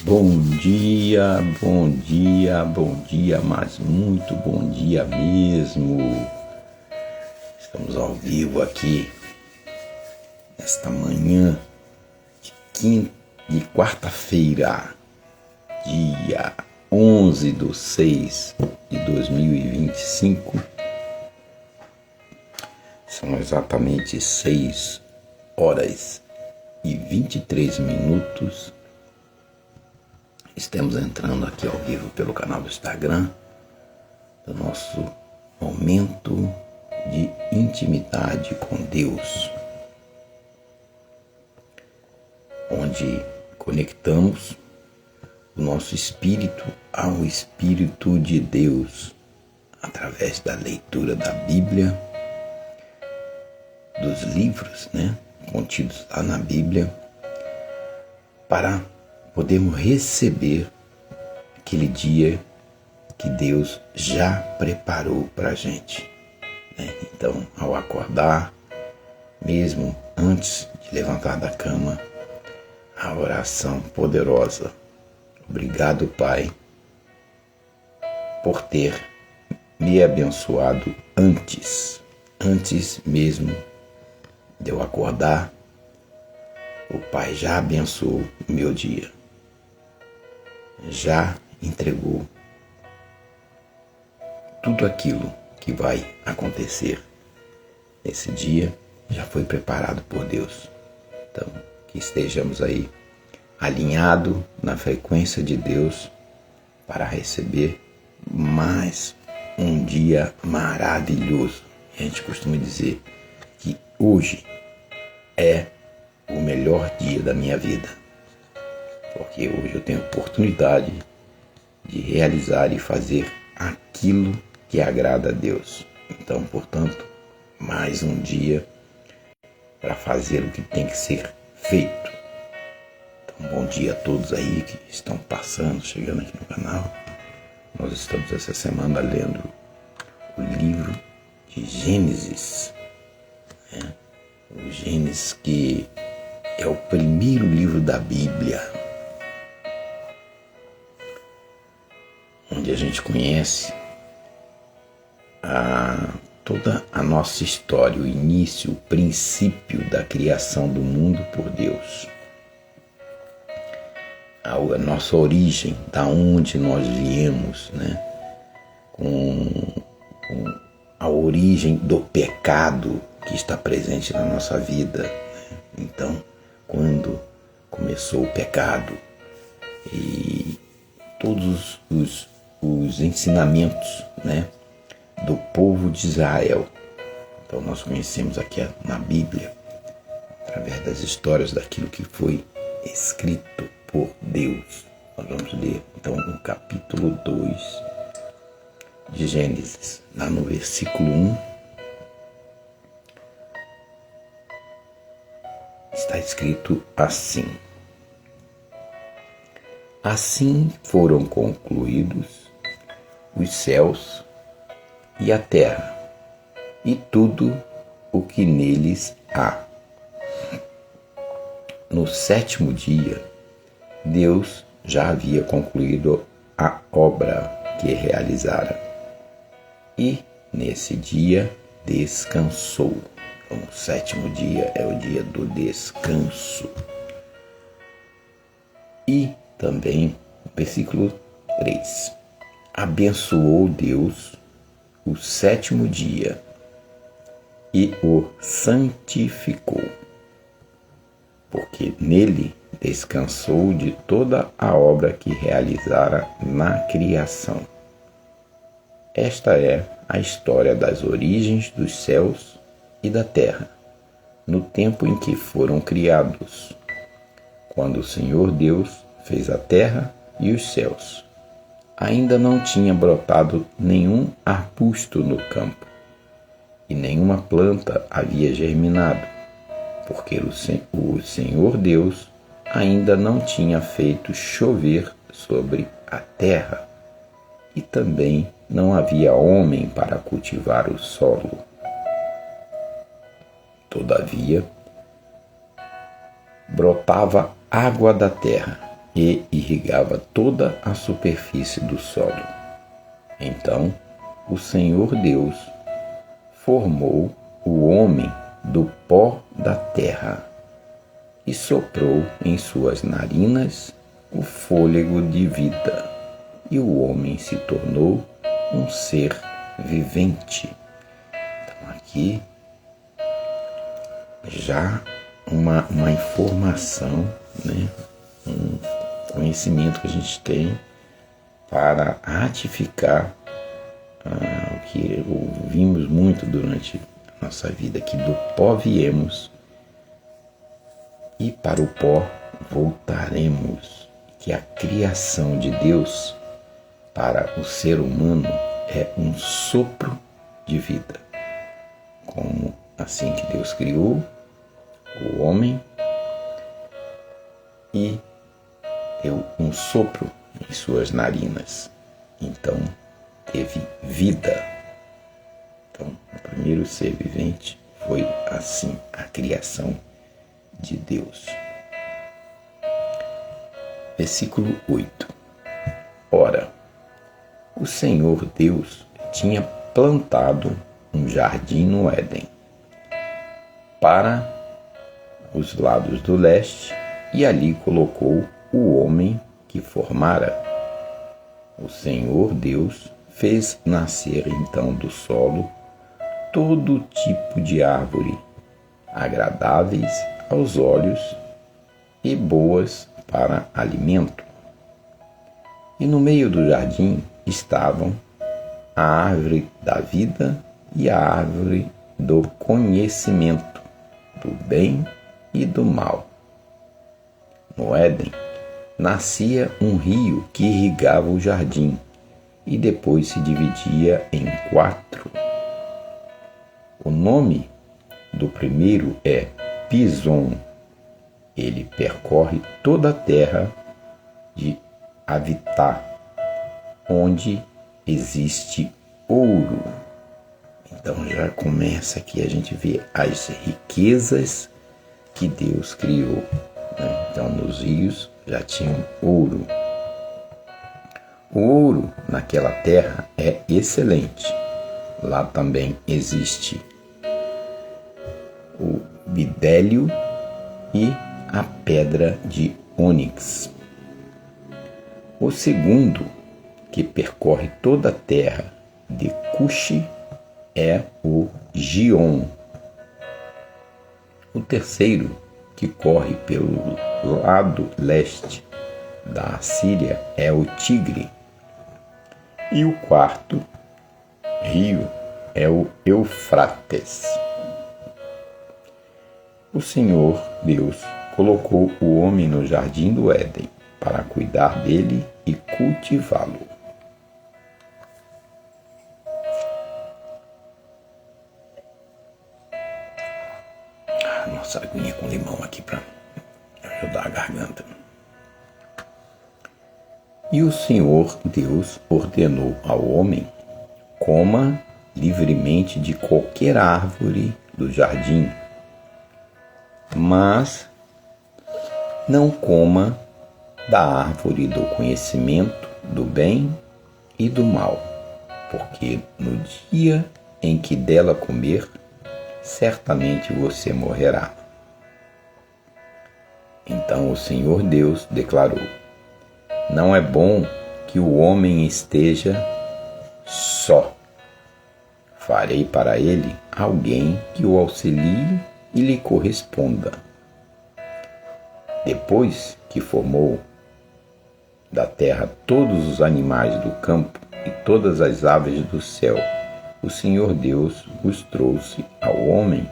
Bom dia, bom dia, bom dia, mas muito bom dia mesmo. Estamos ao vivo aqui nesta manhã de quarta-feira, dia 11/6/2025. São exatamente 6h23. Estamos entrando aqui ao vivo pelo canal do Instagram, do nosso momento de intimidade com Deus, onde conectamos o nosso espírito ao Espírito de Deus, através da leitura da Bíblia, dos livros, contidos lá na Bíblia, para podemos receber aquele dia que Deus já preparou para a gente. Então, ao acordar, mesmo antes de levantar da cama, a oração poderosa: obrigado, Pai, por ter me abençoado antes mesmo de eu acordar. O Pai já abençoou o meu dia. Já entregou tudo aquilo que vai acontecer nesse dia, já foi preparado por Deus. Então, que estejamos aí alinhados na frequência de Deus para receber mais um dia maravilhoso. A gente costuma dizer que hoje é o melhor dia da minha vida, porque hoje eu tenho oportunidade de realizar e fazer aquilo que agrada a Deus. Então, portanto, mais um dia para fazer o que tem que ser feito. Então, bom dia a todos aí que estão chegando aqui no canal. Nós estamos essa semana lendo o livro de Gênesis, o Gênesis, que é o primeiro livro da Bíblia, onde a gente conhece toda a nossa história, o início, o princípio da criação do mundo por Deus. A nossa origem, da onde nós viemos, com a origem do pecado que está presente na nossa vida. Então, quando começou o pecado e todos os ensinamentos, do povo de Israel. Então nós conhecemos aqui na Bíblia, através das histórias daquilo que foi escrito por Deus. Nós vamos ler então o capítulo 2 de Gênesis, lá no versículo 1. Está escrito assim: assim foram concluídos os céus e a terra, e tudo o que neles há. No sétimo dia, Deus já havia concluído a obra que realizara, e nesse dia descansou. Então, o sétimo dia é o dia do descanso. E também, versículo 3, abençoou Deus o sétimo dia e o santificou, porque nele descansou de toda a obra que realizara na criação. Esta é a história das origens dos céus e da terra, no tempo em que foram criados, quando o Senhor Deus fez a terra e os céus. Ainda não tinha brotado nenhum arbusto no campo, e nenhuma planta havia germinado, porque o Senhor Deus ainda não tinha feito chover sobre a terra, e também não havia homem para cultivar o solo. Todavia, brotava água da terra e irrigava toda a superfície do solo. Então o Senhor Deus formou o homem do pó da terra e soprou em suas narinas o fôlego de vida, e o homem se tornou um ser vivente. Então aqui já uma informação, né? Um conhecimento que a gente tem para ratificar o que ouvimos muito durante a nossa vida, que do pó viemos e para o pó voltaremos, que a criação de Deus para o ser humano é um sopro de vida, como assim que Deus criou o homem e deu um sopro em suas narinas, então teve vida. Então o primeiro ser vivente foi assim a criação de Deus. Versículo 8. Ora, o Senhor Deus tinha plantado um jardim no Éden, para os lados do leste, e ali colocou o homem que formara. O Senhor Deus fez nascer então do solo todo tipo de árvore, agradáveis aos olhos e boas para alimento. E no meio do jardim estavam a árvore da vida e a árvore do conhecimento do bem e do mal. No Éden nascia um rio que irrigava o jardim e depois se dividia em 4. O nome do primeiro é Pison. Ele percorre toda a terra de Avitá, onde existe ouro. Então já começa aqui a gente ver as riquezas que Deus criou, né? Então nos rios já tinham ouro. O ouro naquela terra é excelente. Lá também existe o bidélio e a pedra de ônix. O segundo, que percorre toda a terra de Cuxi, é o Gion. O terceiro, que corre pelo lado leste da Assíria, é o Tigre. E o quarto rio é o Eufrates. O Senhor Deus colocou o homem no jardim do Éden para cuidar dele e cultivá-lo. Nossa aguinha com limão aqui para ajudar a garganta. E o Senhor Deus ordenou ao homem: coma livremente de qualquer árvore do jardim, mas não coma da árvore do conhecimento do bem e do mal, porque no dia em que dela comer, certamente você morrerá. Então o Senhor Deus declarou: não é bom que o homem esteja só. Farei para ele alguém que o auxilie e lhe corresponda. Depois que formou da terra todos os animais do campo e todas as aves do céu, o Senhor Deus os trouxe ao homem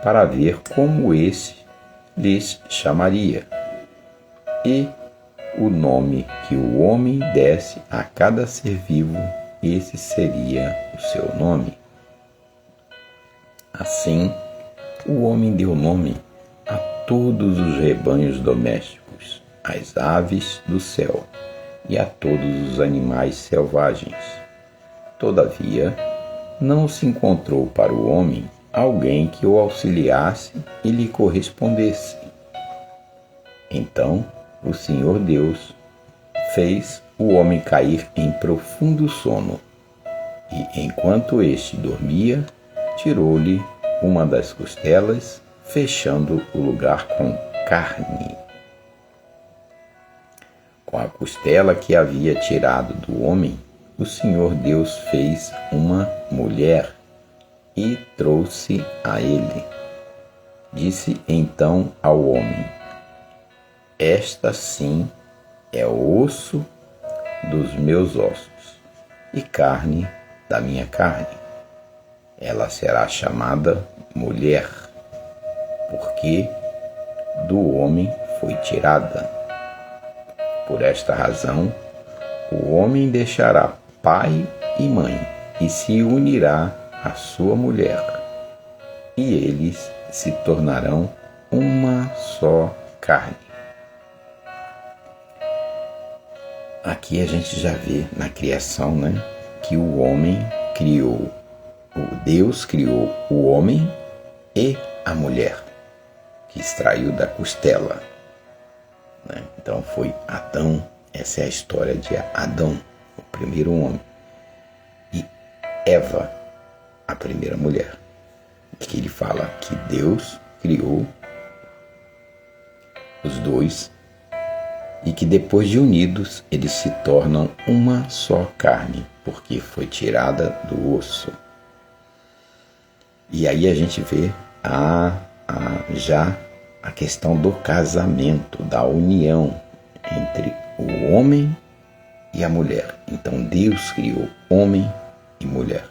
para ver como esse lhes chamaria. E o nome que o homem desse a cada ser vivo, esse seria o seu nome. Assim, o homem deu nome a todos os rebanhos domésticos, às aves do céu e a todos os animais selvagens. Todavia, não se encontrou para o homem alguém que o auxiliasse e lhe correspondesse. Então o Senhor Deus fez o homem cair em profundo sono, e enquanto este dormia, tirou-lhe uma das costelas, fechando o lugar com carne. Com a costela que havia tirado do homem, o Senhor Deus fez uma mulher e trouxe a ele. Disse então ao homem: esta sim é osso dos meus ossos e carne da minha carne. Ela será chamada mulher, porque do homem foi tirada. Por esta razão, o homem deixará pai e mãe e se unirá à sua mulher, e eles se tornarão uma só carne. Aqui a gente já vê na criação, que o homem criou, Deus criou o homem e a mulher, que extraiu da costela. Então foi Adão, essa é a história de Adão, o primeiro homem, e Eva, a primeira mulher, que ele fala que Deus criou os dois e que depois de unidos eles se tornam uma só carne, porque foi tirada do osso. E aí a gente vê já a questão do casamento, da união entre o homem e a mulher. Então Deus criou homem e mulher.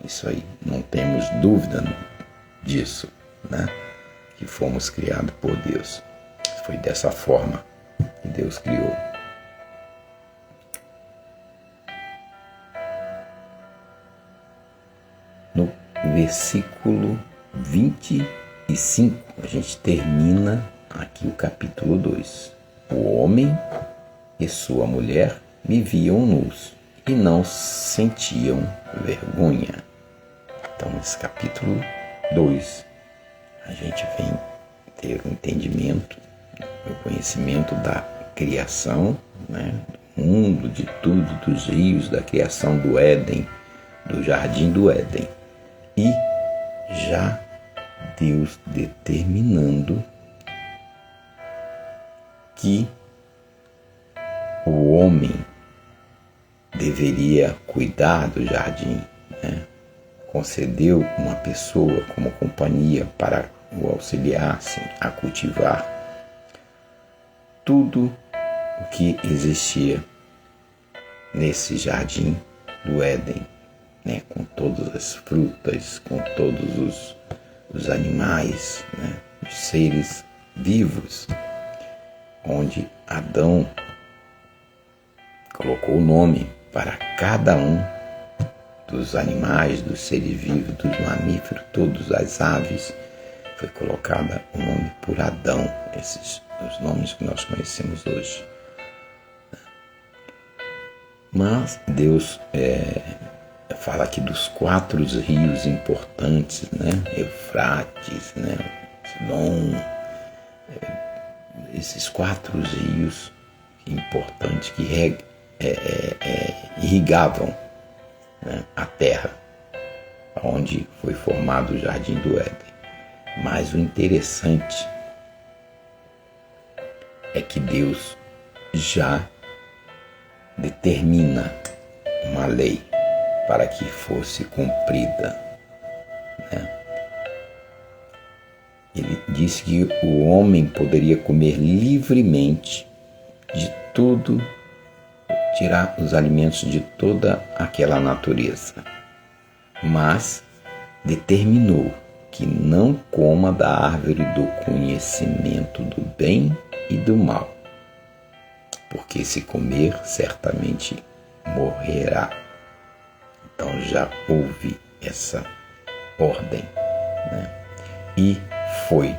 Isso aí, não temos dúvida disso, que fomos criados por Deus. Foi dessa forma que Deus criou. No versículo 25, a gente termina aqui o capítulo 2. O homem e sua mulher viviam nus e não sentiam vergonha. Então, nesse capítulo 2, a gente vem ter o entendimento, o conhecimento da criação, do mundo, de tudo, dos rios, da criação do Éden, do jardim do Éden. E já Deus determinando que o homem deveria cuidar do jardim, concedeu uma pessoa como companhia para o auxiliasse a cultivar tudo o que existia nesse jardim do Éden, com todas as frutas, com todos os animais, os seres vivos, onde Adão colocou o nome para cada um dos animais, dos seres vivos, dos mamíferos, todas as aves, foi colocada o nome por Adão, esses os nomes que nós conhecemos hoje. Mas Deus fala aqui dos 4 rios importantes, Eufrates, Sidom, esses 4 rios importantes que irrigavam a terra onde foi formado o Jardim do Éden. Mas o interessante é que Deus já determina uma lei para que fosse cumprida. Ele disse que o homem poderia comer livremente de tudo, tirar os alimentos de toda aquela natureza, mas determinou que não coma da árvore do conhecimento do bem e do mal, porque se comer, certamente morrerá. Então já houve essa ordem, E foi.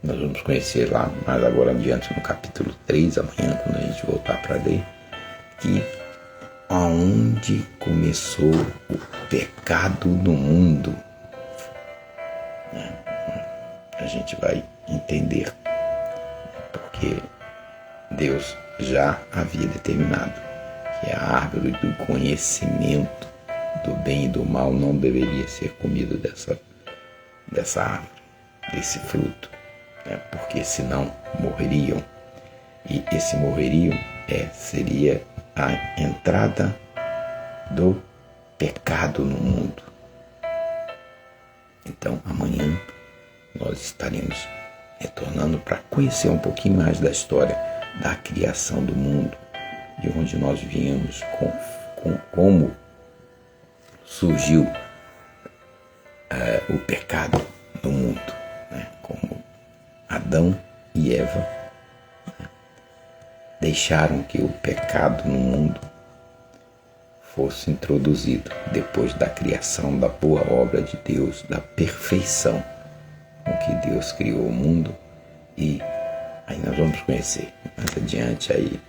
Nós vamos conhecer lá mais agora adiante no capítulo 3, amanhã, quando a gente voltar para ler, que aonde começou o pecado no mundo. A gente vai entender, porque Deus já havia determinado, que a árvore do conhecimento do bem e do mal não deveria ser comido dessa árvore, desse fruto, né? Porque senão morreriam. E esse morreriam seria a entrada do pecado no mundo. Então amanhã nós estaremos retornando para conhecer um pouquinho mais da história da criação do mundo, de onde nós viemos, como surgiu o pecado no mundo, né? Como Adão e Eva, né, deixaram que o pecado no mundo fosse introduzido depois da criação da boa obra de Deus, da perfeição com que Deus criou o mundo. E aí nós vamos conhecer mais adiante aí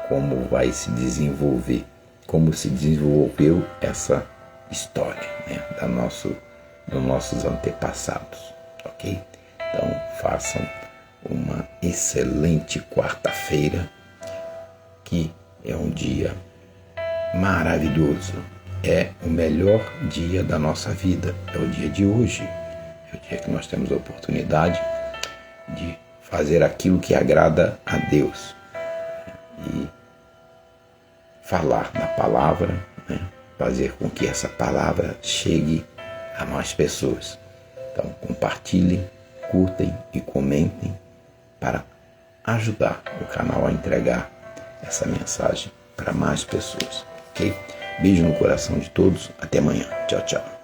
como vai se desenvolver, como se desenvolveu essa história, né, dos nossos antepassados, ok? Então façam uma excelente quarta-feira, que é um dia maravilhoso, é o melhor dia da nossa vida, é o dia de hoje, é o dia que nós temos a oportunidade de fazer aquilo que agrada a Deus e falar na palavra, né? Fazer com que essa palavra chegue a mais pessoas. Então compartilhem, curtem e comentem para ajudar o canal a entregar essa mensagem para mais pessoas, ok? Beijo no coração de todos, até amanhã, tchau, tchau.